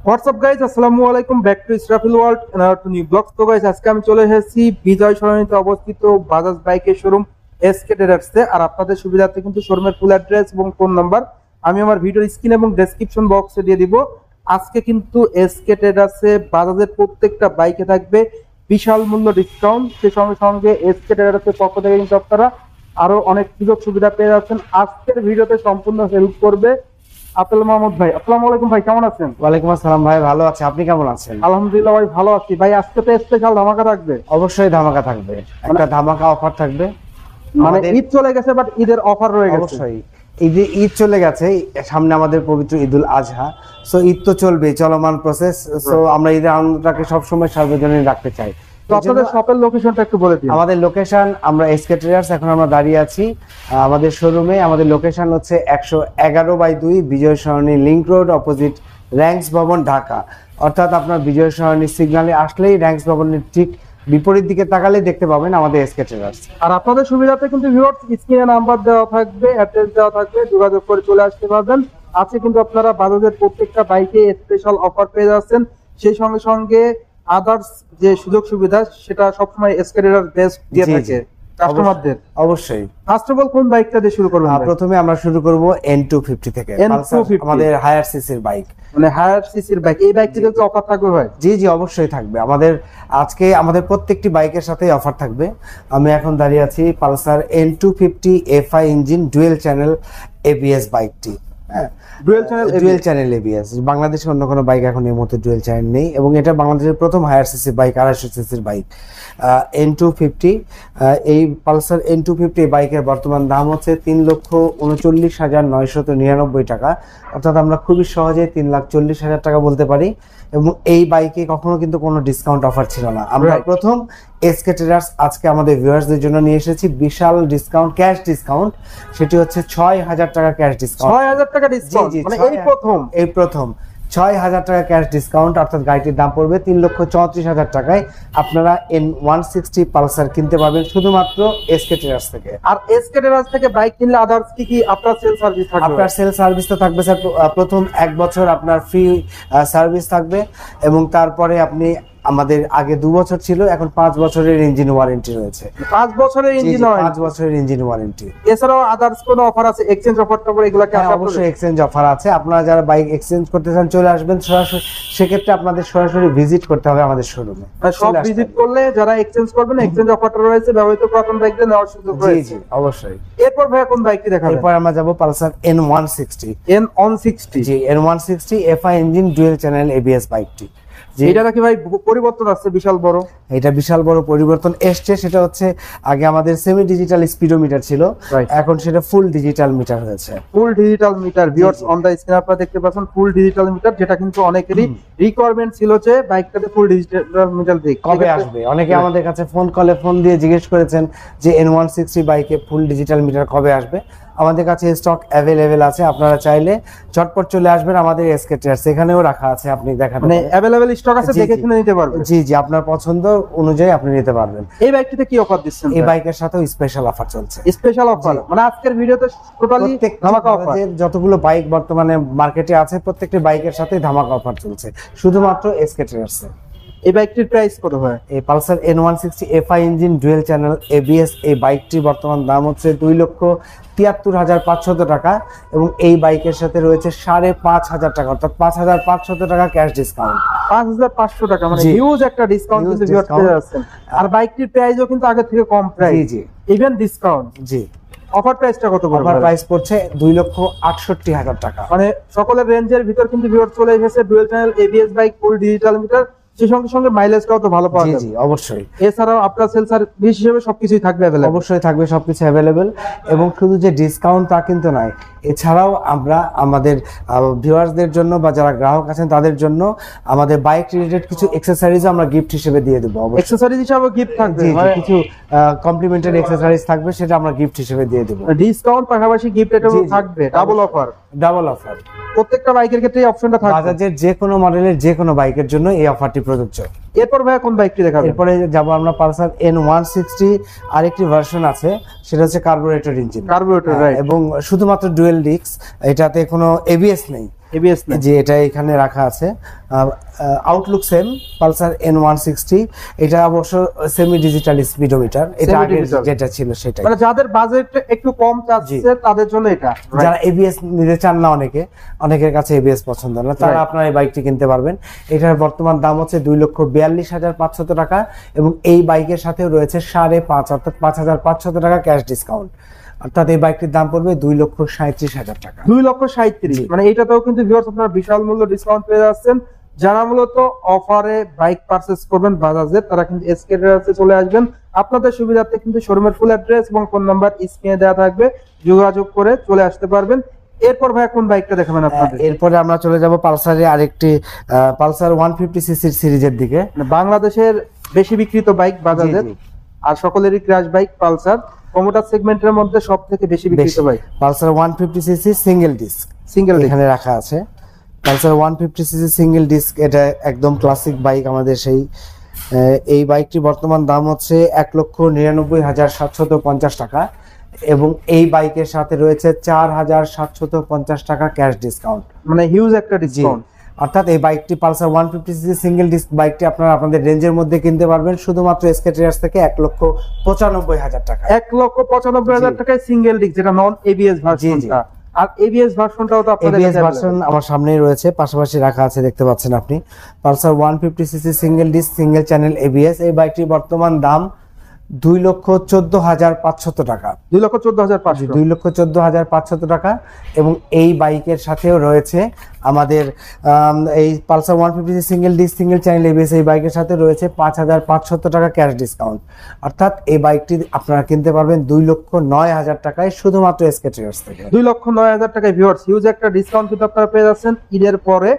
WhatsApp guys, আসসালামু আলাইকুম, back to Israfil world to new blogs. তো গাইজ আজকে আমি চলে এসেছি বিজয় সরণিতে অবস্থিত বাজাজ বাইকের শোরুম এসকে ট্রেডার্সে। আর আপনাদের সুবিধার্থে কিন্তু শোরুমের ফুল অ্যাড্রেস এবং ফোন নাম্বার আমি আমার ভিডিওর স্ক্রিন এবং ডেসক্রিপশন বক্সে দিয়ে দিব। আজকে কিন্তু এসকে ট্রেডার্সে বাজাজের প্রত্যেকটা বাইকে থাকবে বিশাল মূল্য ডিসকাউন্ট। সেই সঙ্গে সঙ্গে এসকে ট্রেডার্সের পক্ষ থেকে কিন্তু আপনারা আরো অনেক সুযোগ সুবিধা পেয়ে যাচ্ছেন। আজকের ভিডিওতে সম্পূর্ণ হেল্প করবে আপেল মাহমুদ ভাই। আসসালামু আলাইকুম ভাই, কেমন আছেন? ওয়ালাইকুম আসসালাম ভাই, ভালো আছি, আপনি কেমন আছেন? আলহামদুলিল্লাহ ভাই, ভালো আছি ভাই। আজকে তো স্পেশাল ধামাকা থাকবে। অবশ্যই ধামাকা থাকবে, একটা ধামাকা অফার থাকবে। মানে ঈদ চলে গেছে, বাট ঈদের অফার রয়ে গেছে। অবশ্যই ঈদ চলে গেছে, সামনে আমাদের পবিত্র ঈদুল আজহা। সো ঈদ তো চলবে, চলমান প্রসেস। সো আমরা ঈদের আনন্দটাকে সবসময় সার্বজনীন রাখতে চাই। তো আপনাদের শপের লোকেশনটা একটু বলে দিন। আমাদের লোকেশন, আমরা এসকে ট্রেডার্স, এখন আমরা দাঁড়িয়ে আছি আমাদের শোরুমে। আমাদের লোকেশন হচ্ছে 111/2 বিজয় সরণি লিংক রোড, অপোজিট র্যাঙ্কস ভবন, ঢাকা। অর্থাৎ আপনার বিজয় সরণি সিগন্যালে আসলেই র্যাঙ্কস ভবনের ঠিক বিপরীত দিকে তাকালে দেখতে পাবেন আমাদের এসকে ট্রেডার্স। আর আপনাদের সুবিধাতে কিন্তু ভিউয়ার্স স্ক্রিনে নাম্বার দেওয়া থাকবে, অ্যাড্রেস দেওয়া থাকবে, যোগাযোগ করে চলে আসতে পারবেন। আজকে কিন্তু আপনারা বাজাজের প্রত্যেকটা বাইকে স্পেশাল অফার পেয়ে যাচ্ছেন। সেই সঙ্গে সঙ্গে আদার্স যে সুযোগ সুবিধা সেটা সবসময় এসকে ট্রেডার্স বেস্ট দিয়ে থাকে কাস্টমারদের। অবশ্যই। ফার্স্ট অফ অল কোন বাইকটা দিয়ে শুরু করবেন? প্রথমে আমরা শুরু করব N250 থেকে। N250 আমাদের হায়ার সিসির বাইক, মানে হায়ার সিসির বাইক। এই বাইকটিতে তো অফার থাকবে ভাই? জি জি, অবশ্যই থাকবে। আজকে আমাদের প্রত্যেকটি বাইকের সাথে অফার থাকবে। আমি এখন দাঁড়িয়ে আছি Pulsar N250 FI engine dual channel ABS বাইকটি। ডুয়েল চ্যানেল ABS, বাংলাদেশে অন্য কোনো বাইক এখন এই মুহূর্তে ডুয়েল চ্যানেল নেই, এবং এটা বাংলাদেশের প্রথম হায়ার সিসি বাইক, 250 সিসির বাইক N250। এই পালসার N250 বাইকের বর্তমান দাম হচ্ছে 3,39,999 টাকা। অর্থাৎ আমরা খুবই সহজে 3,40,000 টাকা বলতে পারি। এবং এই বাইকে কখনো কিন্তু কোনো ডিসকাউন্ট অফার ছিল না। আমরা প্রথম এসকে ট্রেডার্স আজকে আমাদের ভিউয়ার্সদের জন্য নিয়ে এসেছি বিশাল ডিসকাউন্ট, ক্যাশ ডিসকাউন্ট। সেটি হচ্ছে 6,000 টাকা ক্যাশ ডিসকাউন্ট। 6,000 টাকা ডিসকাউন্ট, মানে এই প্রথম 6,000 টাকা ক্যাশ ডিসকাউন্ট। অর্থাৎ গাড়িটির দাম পড়বে 3,34,000 টাকায়। আপনারা N160 পালসার কিনতে পারবেন শুধুমাত্র এসকে ট্রেডার্স থেকে। আর এসকে ট্রেডার্স থেকে বাইক কিনলে আদার্স কি আপনার সেল সার্ভিস থাকবে? আপনার সেল সার্ভিস তো থাকবে স্যার। প্রথম 1 বছর আপনার ফ্রি সার্ভিস থাকবে, এবং তারপরে আপনি, আমাদের আগে 2 বছর ছিল, এখন 5 বছরের ইঞ্জিন ওয়ারেন্টি রয়েছে। 5 বছরের ইঞ্জিন ওয়ারেন্টি? 5 বছরের ইঞ্জিন ওয়ারেন্টি। এছাড়াও আদার্স কোনো অফার আছে? এক্সচেঞ্জ অফারটা পরে এগুলা কি? অবশ্যই এক্সচেঞ্জ অফার আছে। আপনারা যারা বাইক এক্সচেঞ্জ করতে চান চলে আসবেন সরাসরি। সেক্ষেত্রে আপনাদের সরাসরি ভিজিট করতে হবে আমাদের শোরুমে। সব ভিজিট করলে যারা এক্সচেঞ্জ করবেন, এক্সচেঞ্জ অফারটা রয়েছে, ব্যবহৃত পুরাতন বাইকটা নেওয়ার সুযোগ রয়েছে। জি জি, অবশ্যই। এরপর ভাই কোন বাইকটি দেখাবেন? এরপর আমরা যাব পালসার N160। N160? জি, N160 FI engine dual channel ABS বাইকটি। এটা কি ভাই পরিবর্তন আসছে বিশাল বড়? এটা বিশাল বড় পরিবর্তন এসছে। সেটা হচ্ছে, আগে আমাদের সেমি ডিজিটাল স্পিডোমিটার ছিল, এখন সেটা ফুল ডিজিটাল মিটার হয়েছে। Full digital meter viewers on the screen আপনারা দেখতে পাচ্ছেন, ফুল ডিজিটাল মিটার, যেটা কিন্তু অনেকেরই রিকোয়ারমেন্ট ছিল যে বাইকটাতে ফুল ডিজিটাল মিটার দিক কবে আসবে। অনেকে আমাদের কাছে ফোন দিয়ে জিজ্ঞেস করেছেন যে N160 বাইকে ফুল ডিজিটাল মিটার কবে আসবে। আমাদের কাছে স্টক অ্যাভেলেবেল আছে, আপনারা চাইলে চটপট চলে আসবেন আমাদের এসকে ট্রেডার্স, এখানেও রাখা আছে, আপনি দেখাতে মানে অ্যাভেলেবল স্টক আছে, দেখে শুনে নিতে পারবেন। জি জি, আপনার পছন্দ অনুযায়ী আপনি নিতে পারবেন। এই বাইকটিতে কি অফার দিচ্ছেন? এই বাইকের সাথেও স্পেশাল অফার চলছে। স্পেশাল অফার মানে আজকের ভিডিওতে টোটালি ধামাকা অফার। যতগুলো বাইক বর্তমানে মার্কেটে আছে প্রত্যেকটি বাইকের সাথে ধামাকা অফার চলছে শুধুমাত্র এসকে ট্রেডার্স এ। এই বাইকটির প্রাইস কত হয়? এই Pulsar N160 FI engine dual channel ABS এই বাইকটির বর্তমান দাম হচ্ছে 2,73,500 টাকা, এবং এই বাইকের সাথে রয়েছে 5,500 টাকা, অর্থাৎ 5,500 টাকা ক্যাশ ডিসকাউন্ট। 5,500 টাকা, মানে হিউজ একটা ডিসকাউন্ট কিন্তু ভিউয়ার্স পেয়ে যাচ্ছেন। আর বাইকটির প্রাইসও কিন্তু আগে থেকে কম প্রাইস। জি জি, ইভেন ডিসকাউন্ট। জি। অফার প্রাইসটা কত পড়বে? অফার প্রাইস পড়ছে 2,68,000 টাকা। মানে সকলের রেঞ্জের ভিতর কিন্তু ভিউয়ার্স চলে এসেছে ডুয়েল চ্যানেল ABS বাইক, ফুল ডিজিটাল মিটার, সেই সঙ্গে সঙ্গে মাইলেজটাও তো ভালো পাওয়া যাবে। জি অবশ্যই। এছাড়াও আপনার সেল সার্ভিস হিসেবে সবকিছুই থাকবে अवेलेबल। অবশ্যই থাকবে সবকিছু अवेलेबल, এবং শুধু যে ডিসকাউন্ট তা কিন্তু নয়, এছাড়াও আমরা আমাদের ভিউয়ার্সদের জন্য বা যারা গ্রাহক আছেন তাদের জন্য আমাদের বাইক রিলেটেড কিছু অ্যাকসেসরিজ আমরা গিফট হিসেবে দিয়ে দেব। অ্যাকসেসরিজ হিসেবে গিফট থাকবে, কিছু কমপ্লিমেন্টারি অ্যাকসেসরিজ থাকবে, সেটা আমরা গিফট হিসেবে দিয়ে দেব। ডিসকাউন্ট পাশাপাশি গিফট এটাও থাকবে, ডাবল অফার। ডাবল অফার প্রত্যেকটা বাইকের ক্ষেত্রে এই অপশনটা থাকবে। বাজাজের যে কোনো মডেলের যে কোনো বাইকের জন্য এই অফারটি প্রযোজ্য। এরপর ভাই কোন বাইকটি দেখাবেন? এরপরে যাব আমরা পালসার N160, আরেকটি ভার্সন আছে, সেটা হচ্ছে কার্বোরেটর ইঞ্জিন, কার্বোরেটর, রাইট, এবং শুধুমাত্র ডুয়েল ডিস্ক, এটাতে কোনো ABS নেই। এবিএস না, যে এটা এখানে রাখা আছে। আউটলুক সেম, পালসার N160, এটা অবশ্য সেমি ডিজিটাল স্পিডোমিটার, এটা আগে যেটা ছিল সেটাই। মানে যাদের বাজেট একটু কম চাচ্ছে তাদের জন্য এটা, যারা এবিএস নিতে চান না, অনেকের কাছে এবিএস পছন্দ না, তারা আপনার এই বাইকটি কিনতে পারবেন। এটার বর্তমান দাম হচ্ছে 2,42,500 টাকা এবং এই বাইকের সাথেও রয়েছে 5.5 অর্থাৎ 5,500 টাকা ক্যাশ ডিসকাউন্ট। অর্থাৎ এই বাইকটির দাম পড়বে 2,37,000 টাকা। 2,37,000, মানে এটাতেও কিন্তু ভিউয়ার্স আপনারা বিশাল মূল্য ডিসকাউন্ট পেয়ে যাচ্ছেন। যারা মূলত অফারে বাইক পারচেজ করবেন বাজাজের, তারা কিন্তু এসকে ট্রেডার্সে চলে আসবেন। আপনাদের সুবিধার্থে কিন্তু শোরুমের ফুল অ্যাড্রেস এবং ফোন নাম্বার স্ক্রিনে দেওয়া থাকবে, যোগাযোগ করে চলে আসতে পারবেন। এরপর ভাই কোন বাইকটা দেখাবেন আপনাদের? এরপরে আমরা চলে যাব পালসারের আরেকটি পালসার 150 সিসির সিরিজের দিকে। বাংলাদেশের বেশি বিক্রিত বাইক বাজাজের, আর সকলেরই ক্র্যাশ বাইক পালসার, কমোটার সেগমেন্টের মধ্যে সবথেকে বেশি বিক্রিত bike Pulsar 150 CC single disc, এখানে রাখা আছে পালসার 150 সিসি সিঙ্গেল ডিস্ক। এটা একদম ক্লাসিক বাইক আমাদের সেই। এই বাইকটি বর্তমান দাম হচ্ছে 1,99,750 টাকা এবং এই বাইকের সাথে রয়েছে 4,750 টাকা ক্যাশ ডিসকাউন্ট, মানে হিউজ একটা ডিসকাউন্ট। অর্থাৎ এই বাইকটি পালসার 150 সিসি সিঙ্গেল ডিস্ক বাইকটি আপনারা আপনাদের রেঞ্জের মধ্যে কিনতে পারবেন শুধুমাত্র এসকে ট্রেডার্স থেকে 1,95,000 টাকা। 1,95,000 টাকায় সিঙ্গেল ডিস্ক, যেটা নন এবিএস ভার্সনটা। আর এবিএস ভার্সনটাও তো আপনাদের এবিএস ভার্সন আমার সামনেই রয়েছে, পাশাপাশি রাখা আছে, দেখতে পাচ্ছেন আপনি। Pulsar 150 CC single disc single channel ABS, এই বাইকটির বর্তমান দাম 2,14,500 টাকা। 2,14,500, 2,14,500 টাকা এবং এই বাইকের সাথেও রয়েছে আমাদের এই Pulsar 150 single disc single channel ABS, এই বাইকের সাথে রয়েছে 5,500 টাকা ক্যাশ ডিসকাউন্ট। অর্থাৎ এই বাইকটি আপনারা কিনতে পারবেন 2,09,000 টাকায় শুধুমাত্র এসকে ট্রেডার্স থেকে। 2,09,000 টাকায় ভিউয়ার্স, হিউজ একটা ডিসকাউন্ট কিন্তু আপনারা পেয়ে যাচ্ছেন ঈদের পরে।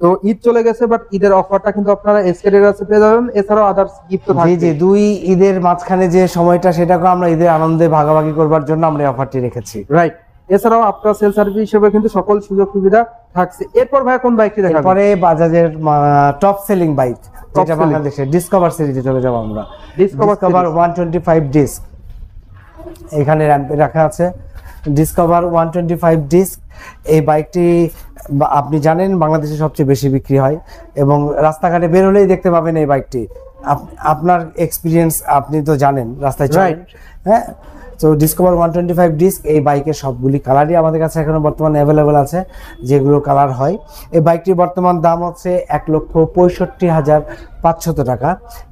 তো ঈদ চলে গেছে, বাট ঈদের অফারটা কিন্তু আপনারা এসকে ট্রেডার্সে পেয়ে যাবেন। এছাড়াও আদার্স গিফট থাকবে। জি, দুই ঈদের মাঝখানে যে সময়টা, সেটাকে আমরা ঈদের আনন্দে ভাগাভাগি করবার জন্য আমরা এই অফারটি রেখেছি। রাইট। এছাড়াও আপনার সেল সার্ভিস হিসেবে কিন্তু সকল সুযোগ সুবিধা থাকছে। এরপর ভাই কোন বাইকটি দেখাবেন? এরপরে বাজাজের টপ সেলিং বাইক, যেটা বাংলাদেশে ডিসকভার সিরিজে চলে যাব আমরা। ডিসকভার 125 ডিস্ক এখানে র্যাম্পে রাখা আছে। ডিসকভার 125 ডিস্ক এই বাইকটি আপনি জানেন বাংলাদেশে সবচেয়ে বেশি বিক্রি হয় এবং রাস্তাঘাটে বের হলেই দেখতে পাবেন এই বাইকটি। আপনার এক্সপিরিয়েন্স, আপনি তো জানেন রাস্তায় চলেন, হ্যাঁ। তো ডিসকভার 125 ডিস্ক এই বাইকের সবগুলি কালারই আমাদের কাছে এখনো বর্তমানে অ্যাভেলেবল আছে, যেগুলো কালার হয়। এই বাইকটির বর্তমান দাম হচ্ছে 1,65,500 টাকা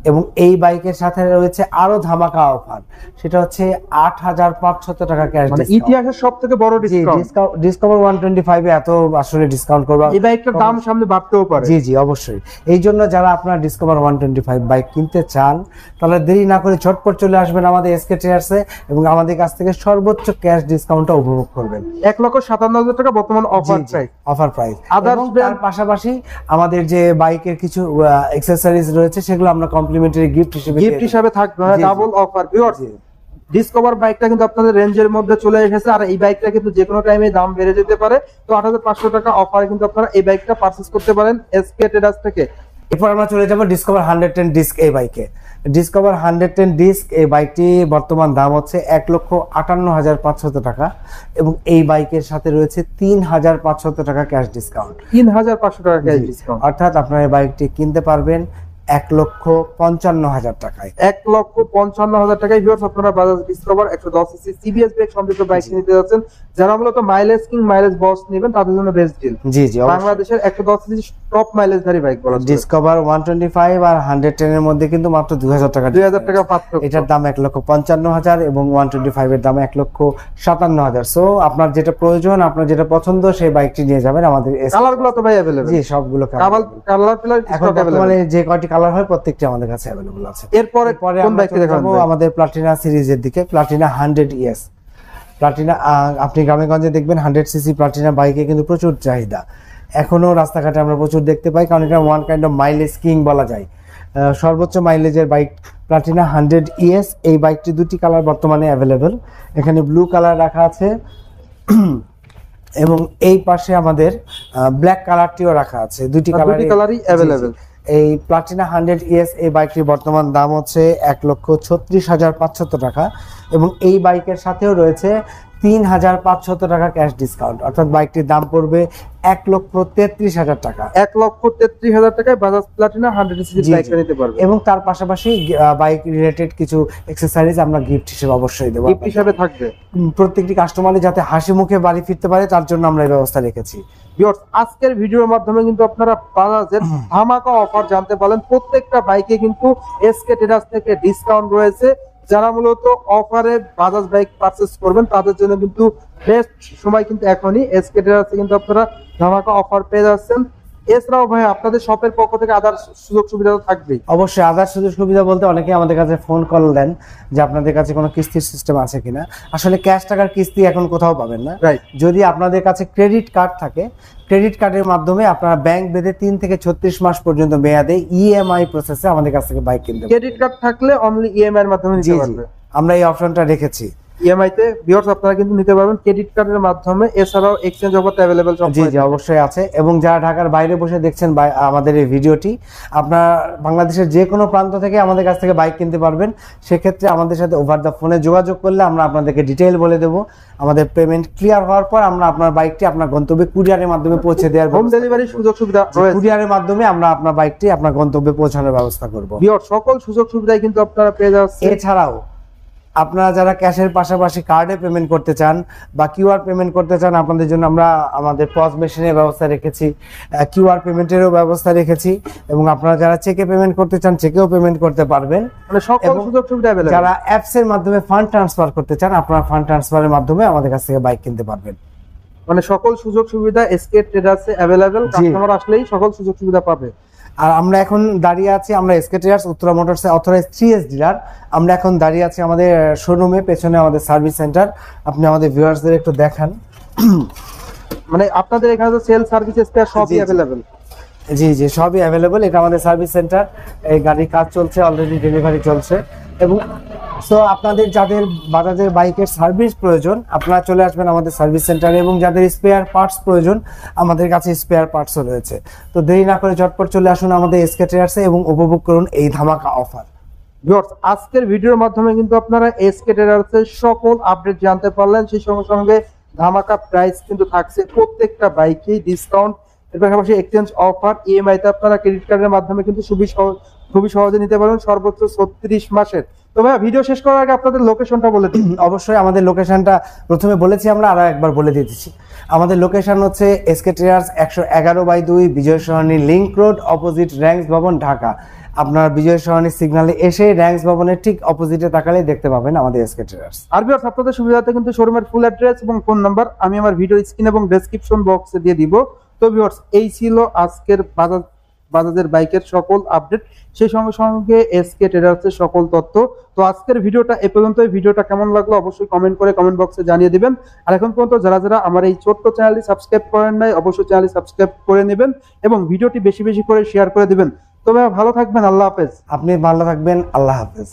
এবং এই বাইকের সাথে রয়েছে আরো ধামাকা অফার, সেটা হচ্ছে 8,500 টাকা ক্যাশ। মানে ইতিহাসের সবথেকে বড় ডিসকাউন্ট। ডিসকভার 125 এ এত আসলে ডিসকাউন্ট করবা, এই বাইকটার দাম সামনে বাড়তেও পারে। জি অবশ্যই। এই জন্য যারা আপনারা ডিসকভার 125 বাইক কিনতে চান, তাহলে দেরি না করে ঝটপট চলে আসবেন আমাদের এসকে ট্রেডার্সে এবং আমাদের কাছ থেকে সর্বোচ্চ ক্যাশ ডিসকাউন্টটা উপভোগ করবেন। 1,57,000 টাকা বর্তমান অফার প্রাইস। এবং তার পাশাপাশি আমাদের যে বাইকের কিছু অ্যাকসেসরিজ রয়েছে, সেগুলো আমরা কমপ্লিমেন্টারি গিফট হিসেবে থাকবে। Double offer viewers. ডিসকভার বাইকটা কিন্তু আপনাদের রেঞ্জের মধ্যে চলে এসেছে, আর এই বাইকটা কিন্তু যে কোনো টাইমে দাম বেড়ে যেতে পারে। তো 8,500 টাকা অফারে কিন্তু আপনারা এই বাইকটা পারচেজ করতে পারেন এসকে ট্রেডার্স থেকে। এরপর আমরা চলে যাব ডিসকভার 110 ডিস্ক এই বাইকে। ডিসকভার 110 ডিস্ক এই বাইকটি বর্তমান দাম হচ্ছে 1,58,500 টাকা এবং এই বাইকের সাথে রয়েছে 3,500 টাকা ক্যাশ ডিসকাউন্ট। 3,500 টাকা ক্যাশ ডিসকাউন্ট, অর্থাৎ আপনারা এই বাইকটি কিনতে পারবেন 1,55,000 টাকায়। 1,55,000 টাকায় ভিউয়ার্স আপনারা Bajaj discover 110 CC CBS brake সমৃদ্ধ বাইক নিতে যাচ্ছেন। যারা মূলত মাইলেজ কিং মাইলেজ বস নেবেন, তাদের জন্য বেস্ট ডিল। জি বাংলাদেশের 110 সিসি টপ মাইলেজধারী বাইক বলা যায়। ডিসকভার 125 আর 110 এর মধ্যে কিন্তু মাত্র 2,000 টাকা পার্থক্য। এটার দাম 1,55,000 এবং 125 এর দাম 1,57,000। সো আপনার যেটা প্রয়োজন, আপনার যেটা পছন্দ, সেই বাইকটি নিয়ে যাবেন আমাদের। কালারগুলো তো ভাই अवेलेबल। জি, সবগুলো কালার মানে যে কয়টি কালার হয় প্রত্যেকটি আমাদের কাছে अवेलेबल আছে। এরপরে কোন বাইকটি দেখাবো? আমাদের প্লাটিনা সিরিজের দিকে। Platina 100 ES। প্লাটিনা আপনি গ্রামেগঞ্জে দেখবেন 100 সিসি প্লাটিনা বাইকে কিন্তু প্রচুর চাহিদা, এখনো রাস্তাঘাটে আমরা প্রচুর দেখতে পাই, কারণ এটা one kind of mileage king বলা যায়। সর্বোচ্চ মাইলেজের বাইক প্লাটিনা 100 ES। এই বাইকটি দুটি কালার বর্তমানে অ্যাভেলেবেল, এখানে ব্লু কালার রাখা আছে এবং এই পাশে আমাদের ব্ল্যাক কালারটিও রাখা আছে। দুটি কালারই অ্যাভেলেবেল। এই প্লাটিনা 100 ES এই বাইকটির বর্তমান দাম হচ্ছে 1,36,500 টাকা এবং এই বাইকের সাথেও রয়েছে 3,500 টাকা ক্যাশ ডিসকাউন্ট, অর্থাৎ বাইকটির দাম পড়বে 1,33,000 টাকা। 1,33,000 টাকায় বাজাজ প্লাটিনা 100 সিসি বাইকটা নিতে পারবে। এবং তার পাশাপাশি বাইক রিলেটেড কিছু অ্যাকসেসরিজ আমরা গিফট হিসেবে অবশ্যই দেবো। গিফট হিসেবে থাকবে। প্রত্যেকটি কাস্টমারই যাতে হাসি মুখে বাড়ি ফিরতে পারে তার জন্য আমরা এই ব্যবস্থা রেখেছি। ভিউয়ার্স, আজকের ভিডিওর মাধ্যমে কিন্তু আপনারা বাজাজের ধামাকা অফার জানতে পারলেন। প্রত্যেকটা বাইকে কিন্তু এসকে ট্রেডার্স থেকে ডিসকাউন্ট রয়েছে। যারা মূলত অফারে বাজাজ বাইক পারচেজ করবেন তাদের জন্য কিন্তু বেস্ট সময় কিন্তু এখনই। এসকে ট্রেডার্সে কিন্তু আপনারা ধামাকা অফার পেয়ে যাচ্ছেন। এছাড়াও ভাই আপনাদের শপের পক্ষ থেকে আদার সুযোগ সুবিধা তো থাকবেই। অবশ্যই আদার সুযোগ সুবিধা বলতে অনেকে আমাদের কাছে ফোন কল দেন যে আপনাদের কাছে কোনো কিস্তির সিস্টেম আছে কিনা। আসলে ক্যাশ টাকার কিস্তি এখন কোথাও পাবেন না। রাইট। যদি আপনাদের কাছে ক্রেডিট কার্ড থাকে, ক্রেডিট কার্ডের মাধ্যমে আপনারা ব্যাংক বেঁধে 3 থেকে 36 মাস পর্যন্ত মেয়াদে ইএমআই প্রসেসে আমাদের কাছ থেকে বাইক কিনতে পারবেন। ক্রেডিট কার্ড থাকলে অনলি ইএমআই এর মাধ্যমে নিতে পারবে। আমরা এই অপশনটা রেখেছি। ইএমআই তে ভিউয়ার্স আপনারা কিন্তু নিতে পারবেন ক্রেডিট কার্ডের মাধ্যমে। এছাড়াও এক্সচেঞ্জ অফার अवेलेबल সব। জি অবশ্যই আছে। এবং যারা ঢাকার বাইরে বসে দেখছেন আমাদের এই ভিডিওটি, আপনারা বাংলাদেশের যে কোনো প্রান্ত থেকে আমাদের কাছ থেকে বাইক কিনতে পারবেন। সেক্ষেত্রে আমাদের সাথে ওভার দ্য ফোনে যোগাযোগ করলে আমরা আপনাদেরকে ডিটেইল বলে দেবো। আমাদের পেমেন্ট ক্লিয়ার হওয়ার পর আমরা আপনার বাইকটি আপনার গন্তব্যে কুরিয়ারের মাধ্যমে পৌঁছে দেওয়ার হোম ডেলিভারি সুযোগ সুবিধা রয়েছে। কুরিয়ারের মাধ্যমে আমরা আপনার বাইকটি আপনার গন্তব্যে পৌঁছানোর ব্যবস্থা করব। ভিউয়ার্স, সকল সুযোগ সুবিধাই কিন্তু আপনারা পেয়ে যাচ্ছেন। এছাড়াও আপনারা যারা ক্যাশের পাশাপাশি কার্ডে পেমেন্ট করতে চান বা কিউআর পেমেন্ট করতে চান, আপনাদের জন্য আমরা আমাদের পজ মেশিনের ব্যবস্থা রেখেছি, কিউআর পেমেন্টেরও ব্যবস্থা রেখেছি। এবং আপনারা যারা চেকে পেমেন্ট করতে চান চেকেও পেমেন্ট করতে পারবেন। মানে সকল সুযোগ সুবিধা अवेलेबल। যারা অ্যাপস এর মাধ্যমে ফান্ড ট্রান্সফার করতে চান, আপনারা ফান্ড ট্রান্সফারের মাধ্যমে আমাদের কাছ থেকে বাইক কিনতে পারবেন। মানে সকল সুযোগ সুবিধা এসকে ট্রেডার্সে अवेलेबल। কাস্টমার আসলেই সকল সুযোগ সুবিধা পাবে। আর আমরা এখন দাঁড়িয়ে আছি, আমরা এসকে ট্রেডার্স উত্তরা মোটরসের অথরাইজড 3S ডিলার। আমরা এখন দাঁড়িয়ে আছি আমাদের শোরুমে, পেছনে আমাদের সার্ভিস সেন্টার। আপনি আমাদের ভিউয়ার্সদের একটু দেখান। মানে আপনাদের এখানে তো সেল সার্ভিস স্পেয়ার সবই अवेलेबल। জি সবই অ্যাভেলেবল। এটা আমাদের সার্ভিস সেন্টার। এই গাড়ির কাজ চলছে, অলরেডি ডেলিভারি চলছে। এবং সো আপনাদের যাদের বাজাজের বাইকের সার্ভিস প্রয়োজন আপনারা চলে আসবেন আমাদের সার্ভিস সেন্টারে। এবং যাদের স্পেয়ার পার্টস প্রয়োজন আমাদের কাছে স্পেয়ার পার্টসও রয়েছে। তো দেরি না করে ঝটপট চলে আসুন আমাদের এসকে ট্রেডার্সে এবং উপভোগ করুন এই ধামাকা অফার। ভিউয়ার্স, আজকের ভিডিওর মাধ্যমে কিন্তু আপনারা এসকে ট্রেডার্সের সকল আপডেট জানতে পারলেন। সেই সঙ্গে সঙ্গে ধামাকা প্রাইস কিন্তু থাকছে প্রত্যেকটা বাইকেই ডিসকাউন্ট। এর পাশাপাশি এক্সচেঞ্জ অফার, ইএমআই তে আপনারা ক্রেডিট কার্ডের মাধ্যমে কিন্তু খুবই সহজে নিতে পারবেন, সর্বোচ্চ 36 মাসের। তো ভাই ভিডিও শেষ করার আগে আপনাদের লোকেশনটা বলে দিন। অবশ্যই আমাদের লোকেশনটা প্রথমে বলেছি আমরা, আরো একবার বলে দিতেছি। আমাদের লোকেশন হচ্ছে এসকে ট্রেডার্স 111/2 বিজয় সরণি লিংক রোড, অপোজিট র্যাঙ্কস ভবন, ঢাকা। আপনার বিজয় সরণি সিগন্যালে এসে র্যাঙ্কস ভবনের ঠিক অপোজিটে তাকালে দেখতে পাবেন আমাদের এসকে ট্রেডার্স। আর ভিউয়ার্স, আপনাদের সুবিধার্থে কিন্তু শোরুমের ফুল অ্যাড্রেস এবং ফোন নাম্বার আমি আমার ভিডিও স্ক্রিন এবং ডেসক্রিপশন বক্সে দিয়ে দিব। তো ভিউয়ার্স, এই ছিল আজকের বাজাজের বাইকের সকল আপডেট, সেই সঙ্গে সঙ্গে এসকে ট্রেডার্সের সকল তথ্য। তো আজকের ভিডিওটা এ পর্যন্তই। ভিডিওটা কেমন লাগলো অবশ্যই কমেন্ট করে কমেন্ট বক্সে জানিয়ে দিবেন। আর এখন পর্যন্ত যারা আমার এই ছোট্ট চ্যানেলটি সাবস্ক্রাইব করেন নাই অবশ্যই চ্যানেলটি সাবস্ক্রাইব করে নেবেন এবং ভিডিওটি বেশি বেশি করে শেয়ার করে দিবেন। তবে ভালো থাকবেন, আল্লাহ হাফেজ। আপনি ভালো থাকবেন, আল্লাহ হাফেজ।